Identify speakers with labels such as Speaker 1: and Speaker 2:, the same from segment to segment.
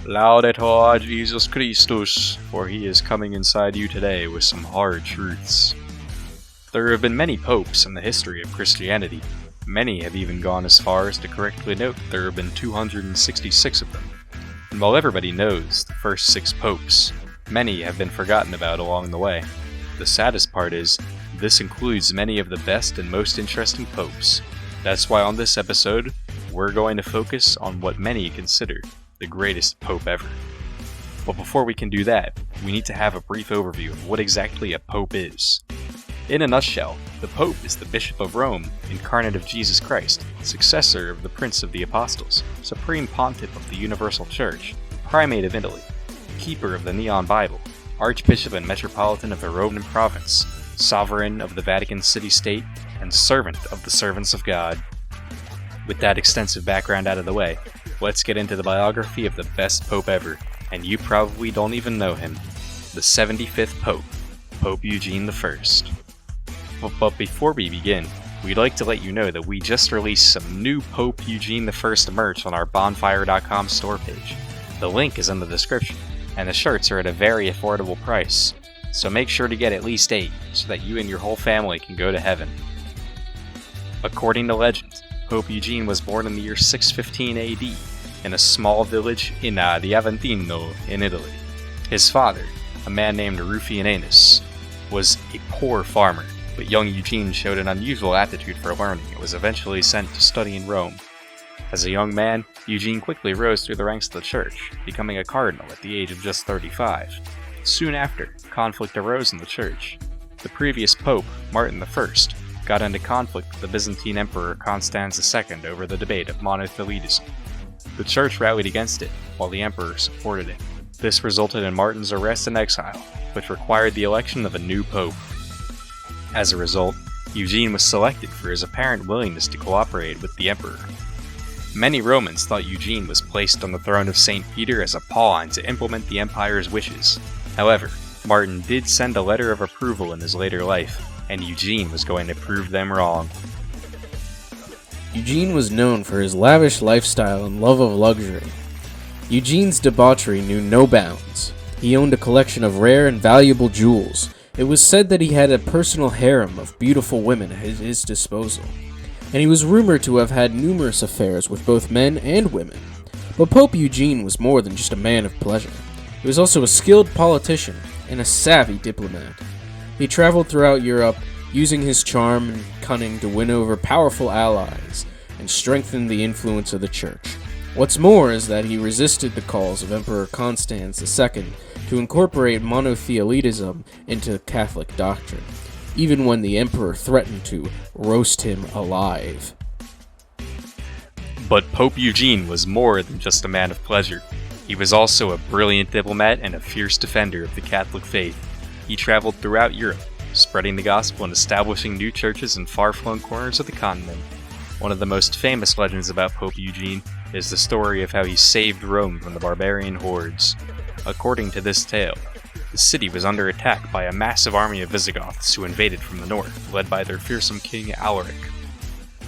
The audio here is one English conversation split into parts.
Speaker 1: Laudetur Jesus Christus, for he is coming inside you today with some hard truths. There have been many popes in the history of Christianity. Many have even gone as far as to correctly note that there have been 266 of them. And while everybody knows the first 6 popes, many have been forgotten about along the way. The saddest part is, this includes many of the best and most interesting popes. That's why on this episode, we're going to focus on what many consider the greatest pope ever. But before we can do that, we need to have a brief overview of what exactly a pope is. In a nutshell, the pope is the Bishop of Rome, incarnate of Jesus Christ, successor of the Prince of the Apostles, supreme pontiff of the Universal Church, primate of Italy, keeper of the Neon Bible, archbishop and metropolitan of the Roman province, sovereign of the Vatican city-state, and servant of the servants of God. With that extensive background out of the way, let's get into the biography of the best pope ever, and you probably don't even know him, the 75th Pope, Pope Eugene I. But before we begin, we'd like to let you know that we just released some new Pope Eugene I merch on our bonfire.com store page. The link is in the description, and the shirts are at a very affordable price, so make sure to get at least 8 so that you and your whole family can go to heaven. According to legend, Pope Eugene was born in the year 615 AD in a small village in the Aventino in Italy. His father, a man named Ruffianus, was a poor farmer, but young Eugene showed an unusual aptitude for learning and was eventually sent to study in Rome. As a young man, Eugene quickly rose through the ranks of the church, becoming a cardinal at the age of just 35. Soon after, conflict arose in the church. The previous pope, Martin I, got into conflict with the Byzantine Emperor Constans II over the debate of monothelitism. The church rallied against it, while the emperor supported it. This resulted in Martin's arrest and exile, which required the election of a new pope. As a result, Eugene was selected for his apparent willingness to cooperate with the emperor. Many Romans thought Eugene was placed on the throne of St. Peter as a pawn to implement the empire's wishes. However, Martin did send a letter of approval in his later life, and Eugene was going to prove them wrong.
Speaker 2: Eugene was known for his lavish lifestyle and love of luxury. Eugene's debauchery knew no bounds. He owned a collection of rare and valuable jewels. It was said that he had a personal harem of beautiful women at his disposal, and he was rumored to have had numerous affairs with both men and women. But Pope Eugene was more than just a man of pleasure. He was also a skilled politician and a savvy diplomat. He traveled throughout Europe, using his charm and cunning to win over powerful allies and strengthen the influence of the church. What's more is that he resisted the calls of Emperor Constans II to incorporate monothelitism into Catholic doctrine, even when the emperor threatened to roast him alive.
Speaker 1: But Pope Eugene was more than just a man of pleasure. He was also a brilliant diplomat and a fierce defender of the Catholic faith. He traveled throughout Europe, spreading the gospel and establishing new churches in far-flung corners of the continent. One of the most famous legends about Pope Eugene is the story of how he saved Rome from the barbarian hordes. According to this tale, the city was under attack by a massive army of Visigoths who invaded from the north, led by their fearsome king Alaric.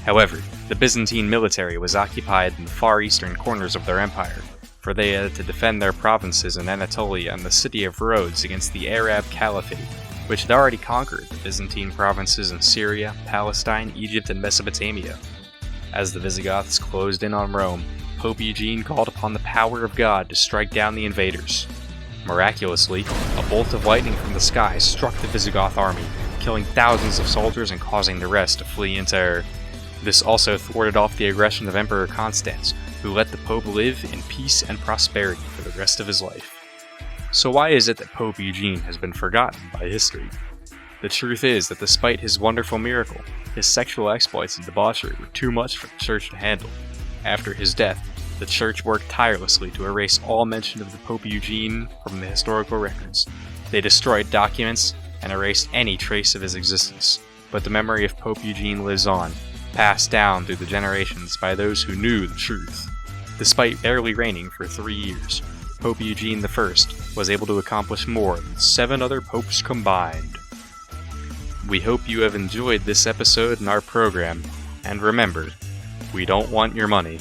Speaker 1: However, the Byzantine military was occupied in the far eastern corners of their empire, for they had to defend their provinces in Anatolia and the city of Rhodes against the Arab Caliphate, which had already conquered the Byzantine provinces in Syria, Palestine, Egypt, and Mesopotamia. As the Visigoths closed in on Rome, Pope Eugene called upon the power of God to strike down the invaders. Miraculously, a bolt of lightning from the sky struck the Visigoth army, killing thousands of soldiers and causing the rest to flee in terror. This also thwarted off the aggression of Emperor Constans, who let the Pope live in peace and prosperity for the rest of his life. So why is it that Pope Eugene has been forgotten by history? The truth is that despite his wonderful miracle, his sexual exploits and debauchery were too much for the church to handle. After his death, the church worked tirelessly to erase all mention of the Pope Eugene from the historical records. They destroyed documents and erased any trace of his existence. But the memory of Pope Eugene lives on, passed down through the generations by those who knew the truth. Despite barely reigning for 3 years, Pope Eugene I was able to accomplish more than 7 other popes combined. We hope you have enjoyed this episode in our program, and remember, we don't want your money.